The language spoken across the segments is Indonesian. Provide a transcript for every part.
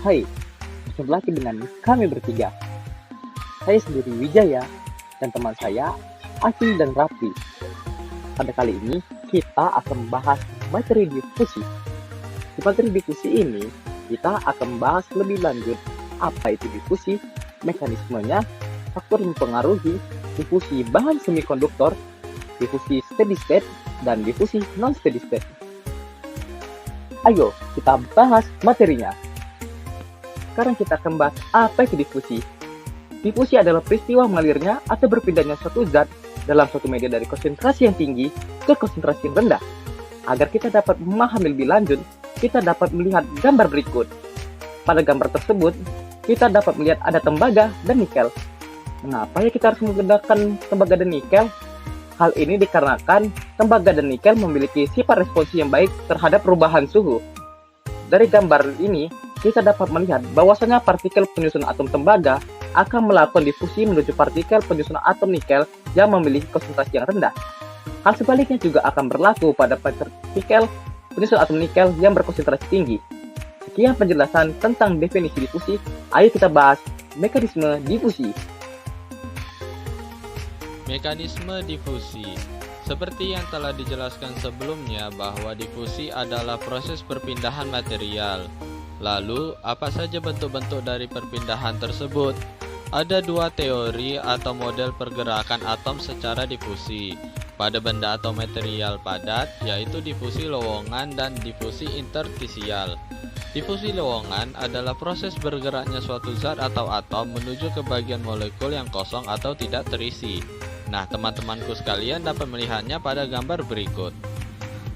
Hai, berjumpa lagi dengan kami bertiga. Saya sendiri Wijaya dan teman saya Acil dan Rapi. Pada kali ini kita akan membahas materi difusi. Di materi difusi ini kita akan membahas lebih lanjut apa itu difusi, mekanismenya, faktor yang mempengaruhi difusi bahan semikonduktor, difusi steady state, dan difusi non steady state. Ayo kita bahas materinya. Sekarang kita akan bahas apa itu difusi. Difusi adalah peristiwa mengalirnya atau berpindahnya suatu zat dalam suatu media dari konsentrasi yang tinggi ke konsentrasi yang rendah. Agar kita dapat memahami lebih lanjut, kita dapat melihat gambar berikut. Pada gambar tersebut, kita dapat melihat ada tembaga dan nikel. Mengapa ya kita harus menggunakan tembaga dan nikel? Hal ini dikarenakan tembaga dan nikel memiliki sifat responsi yang baik terhadap perubahan suhu. Dari gambar ini, kita dapat melihat bahwasanya partikel penyusun atom tembaga akan melakukan difusi menuju partikel penyusun atom nikel yang memiliki konsentrasi yang rendah. Hal sebaliknya juga akan berlaku pada partikel penyusun atom nikel yang berkonsentrasi tinggi. Sekian penjelasan tentang definisi difusi. Ayo kita bahas mekanisme difusi. Mekanisme difusi. Seperti yang telah dijelaskan sebelumnya bahwa difusi adalah proses perpindahan material. Lalu, apa saja bentuk-bentuk dari perpindahan tersebut? Ada dua teori atau model pergerakan atom secara difusi. Pada benda atau material padat, yaitu difusi lowongan dan difusi interstisial. Difusi lowongan adalah proses bergeraknya suatu zat atau atom menuju ke bagian molekul yang kosong atau tidak terisi. Nah, teman-temanku sekalian dapat melihatnya pada gambar berikut.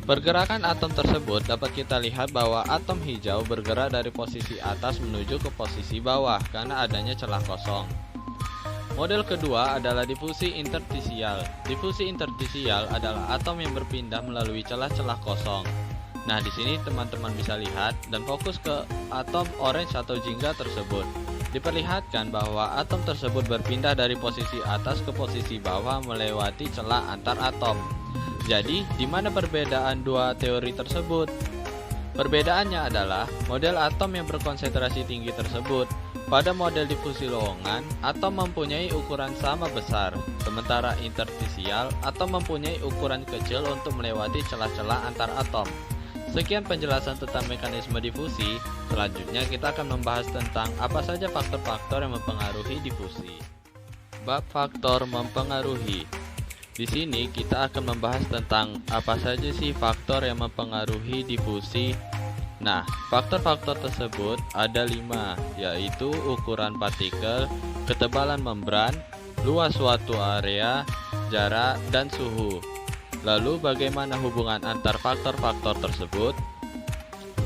Pergerakan atom tersebut dapat kita lihat bahwa atom hijau bergerak dari posisi atas menuju ke posisi bawah karena adanya celah kosong. Model kedua adalah difusi interstisial. Difusi interstisial adalah atom yang berpindah melalui celah-celah kosong. Nah, di sini teman-teman bisa lihat dan fokus ke atom orange atau jingga tersebut. Diperlihatkan bahwa atom tersebut berpindah dari posisi atas ke posisi bawah melewati celah antar atom. Jadi, di mana perbedaan dua teori tersebut? Perbedaannya adalah model atom yang berkonsentrasi tinggi tersebut. Pada model difusi lowongan, atom mempunyai ukuran sama besar, sementara interstisial, atom mempunyai ukuran kecil untuk melewati celah-celah antar atom. Sekian penjelasan tentang mekanisme difusi. Selanjutnya kita akan membahas tentang apa saja faktor-faktor yang mempengaruhi difusi. Bab faktor mempengaruhi. Di sini kita akan membahas tentang apa saja sih faktor yang mempengaruhi difusi. Nah, faktor-faktor tersebut ada 5, yaitu ukuran partikel, ketebalan membran, luas suatu area, jarak, dan suhu. Lalu bagaimana hubungan antar faktor-faktor tersebut?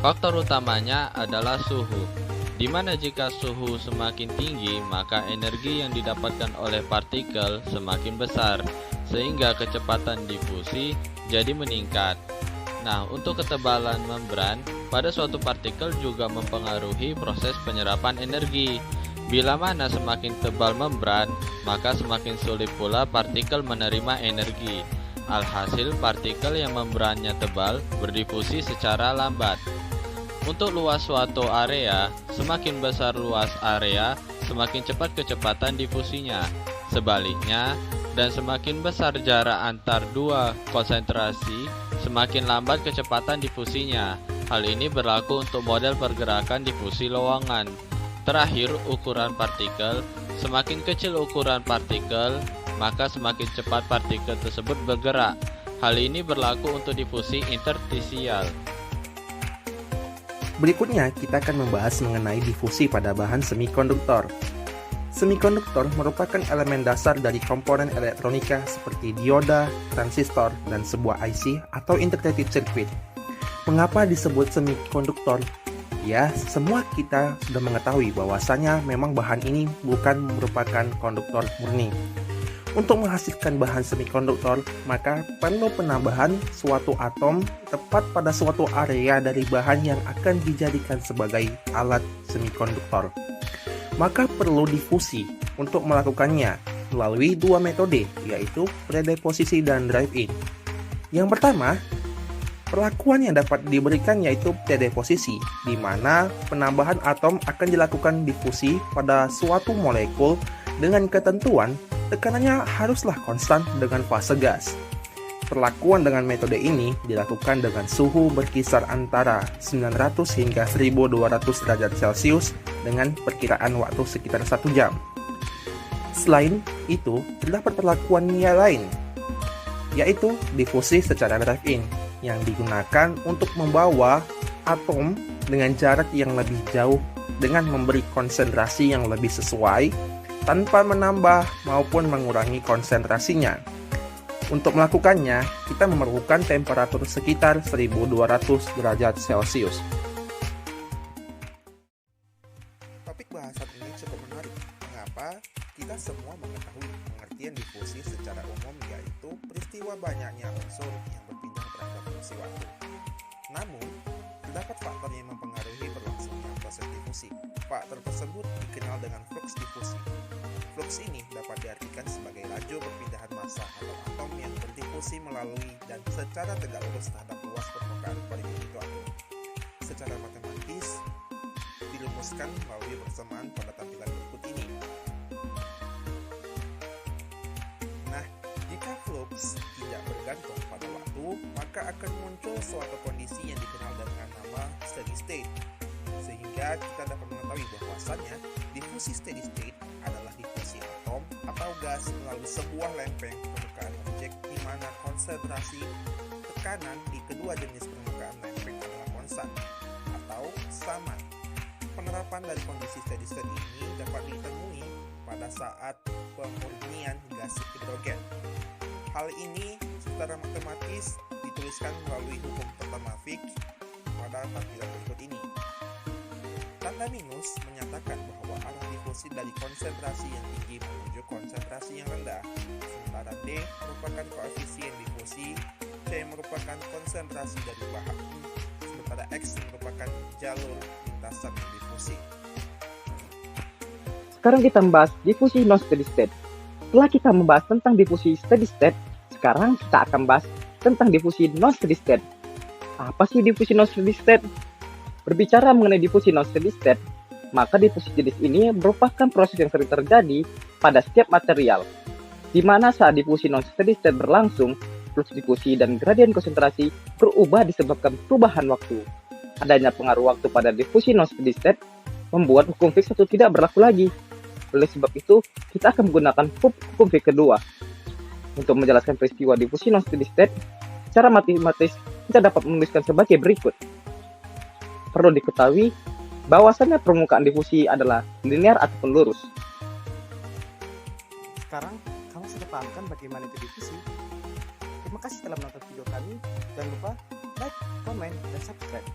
Faktor utamanya adalah suhu, di mana jika suhu semakin tinggi, maka energi yang didapatkan oleh partikel semakin besar, sehingga kecepatan difusi jadi meningkat. Nah, untuk ketebalan membran, pada suatu partikel juga mempengaruhi proses penyerapan energi. Bila mana semakin tebal membran, maka semakin sulit pula partikel menerima energi. Alhasil, partikel yang membrannya tebal berdifusi secara lambat. Untuk luas suatu area, semakin besar luas area, semakin cepat kecepatan difusinya. Sebaliknya, dan semakin besar jarak antar dua konsentrasi, semakin lambat kecepatan difusinya. Hal ini berlaku untuk model pergerakan difusi lowongan. Terakhir, ukuran partikel. Semakin kecil ukuran partikel, maka semakin cepat partikel tersebut bergerak. Hal ini berlaku untuk difusi interstisial. Berikutnya, kita akan membahas mengenai difusi pada bahan semikonduktor. Semikonduktor merupakan elemen dasar dari komponen elektronika seperti dioda, transistor, dan sebuah IC atau integrated circuit. Mengapa disebut semikonduktor? Ya, semua kita sudah mengetahui bahwasanya memang bahan ini bukan merupakan konduktor murni. Untuk menghasilkan bahan semikonduktor, maka perlu penambahan suatu atom tepat pada suatu area dari bahan yang akan dijadikan sebagai alat semikonduktor. Maka perlu difusi untuk melakukannya melalui dua metode, yaitu predeposisi dan drive-in. Yang pertama, Perlakuan yang dapat diberikan yaitu T-deposisi, di mana penambahan atom akan dilakukan difusi pada suatu molekul dengan ketentuan tekanannya haruslah konstan dengan fase gas. Perlakuan dengan metode ini dilakukan dengan suhu berkisar antara 900 hingga 1200 derajat Celcius dengan perkiraan waktu sekitar 1 jam. Selain itu, terdapat perlakuan lain, yaitu difusi secara drive-in, yang digunakan untuk membawa atom dengan jarak yang lebih jauh dengan memberi konsentrasi yang lebih sesuai tanpa menambah maupun mengurangi konsentrasinya. Untuk melakukannya, kita memerlukan temperatur sekitar 1200 derajat Celcius. Topik bahasan ini cukup menarik. Mengapa? Kita semua mengetahui pengertian difusi secara umum yaitu peristiwa banyaknya unsur yang berpindah terhadap fungsi waktu. Namun, terdapat faktor yang mempengaruhi berlangsungnya proses difusi. Faktor tersebut dikenal dengan flux difusi. Flux ini dapat diartikan sebagai laju perpindahan massa atau atom yang berdifusi melalui dan secara tegak lurus terhadap luas permukaan pada unit waktu. Secara matematis, dirumuskan melalui persamaan pada tampilan berikut ini. Nah, jika flux tidak bergantung pada waktu, maka akan muncul suatu kondisi yang dikenal dengan nama steady state. Sehingga kita dapat mengetahui bahwasannya difusi steady state adalah difusi atom atau gas melalui sebuah lempeng permukaan objek di mana konsentrasi tekanan di kedua jenis permukaan lempeng adalah konstan atau sama. Penerapan dari kondisi steady state ini dapat ditemui pada saat pemurnian gas hidrogen. Hal ini secara matematis dituliskan melalui hukum pertama Fick pada tampilan berikut ini. Tanda minus menyatakan bahwa arah difusi dari konsentrasi yang tinggi menuju konsentrasi yang rendah, sementara D merupakan koefisien difusi, C merupakan konsentrasi dari bahan, sementara X merupakan jalur lintasan difusi. Sekarang kita membahas difusi non-steady state. Setelah kita membahas tentang difusi steady state, sekarang kita akan bahas tentang difusi non-steady state. Apa sih difusi non-steady state? Berbicara mengenai difusi non-steady state, maka difusi jenis ini merupakan proses yang sering terjadi pada setiap material, di mana saat difusi non-steady state berlangsung, flux difusi dan gradien konsentrasi berubah disebabkan perubahan waktu. Adanya pengaruh waktu pada difusi non-steady state membuat hukum Fick satu tidak berlaku lagi. Oleh sebab itu, kita akan menggunakan hukum Fick kedua. Untuk menjelaskan peristiwa difusi non-steady state, secara matematis kita dapat menuliskan sebagai berikut. Perlu diketahui bahwasannya permukaan difusi adalah linear ataupun lurus. Sekarang kamu sudah paham kan bagaimana itu difusi? Terima kasih telah menonton video kami. Jangan lupa like, komen, dan subscribe.